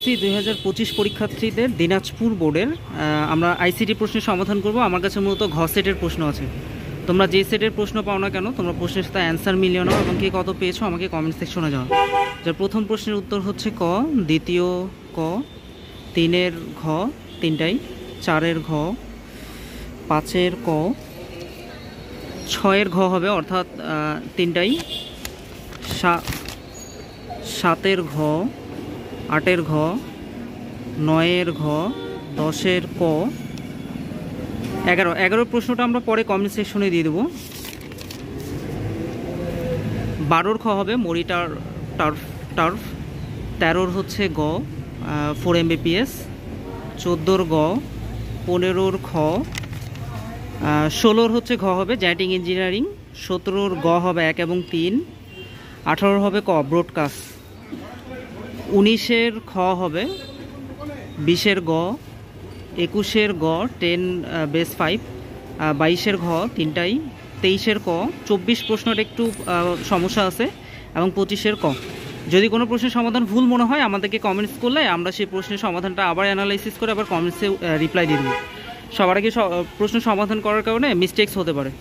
2025 পরীক্ষার্থীদের দিনাজপুর বোর্ডের আমরা আইসিটি প্রশ্নের সমাধান করব। আমার কাছে মূলত ঘ সেটের প্রশ্ন আছে। তোমরা যে সেটের প্রশ্ন পাও না কেন, তোমরা প্রশ্নের সাথে অ্যান্সার মিলিয়ে নাও এবং কে কত পেয়েছো আমাকে কমেন্ট সেকশনে জানাও। যার প্রথম প্রশ্নের উত্তর হচ্ছে ক, দ্বিতীয় ক, 3-এর ঘ, তিনটাই, 4-এর ঘ, 5-এর ক, 6-এর ঘ হবে অর্থাৎ তিনটাই, 7-এর ঘ, 8-এর ঘ, 9-এর ঘ, 10-এর ক, 11 প্রশ্নটা আমরা পরে কমেন্ট সেকশনে দিয়ে দেবো। 12-র খ হবে মরিটার টার্ফ। 13-র হচ্ছে গ, 4 Mbps। 14-র গ, 15-র খ, 16-র হচ্ছে ঘ হবে জ্যাটিং ইঞ্জিনিয়ারিং। 17-র গ হবে 1 এবং 3। 18-র হবে ক ব্রডকাস্ট। 19-এর খ হবে 20-এর গ, 21-এর গ 10 বেস 5, 22-এর ঘ তিনটাই, 23-এর ক। 24 প্রশ্নটা একটু সমস্যা আছে এবং 25-এর ক। যদি কোনো প্রশ্নের সমাধান ভুল মনে হয় আমাদেরকে কমেন্টস করলে আমরা সেই প্রশ্নের সমাধানটা আবার অ্যানালাইসিস করে আবার কমেন্টসে রিপ্লাই দিয়ে দেবো। সবার আগে প্রশ্ন সমাধান করার কারণে মিস্টেকস হতে পারে।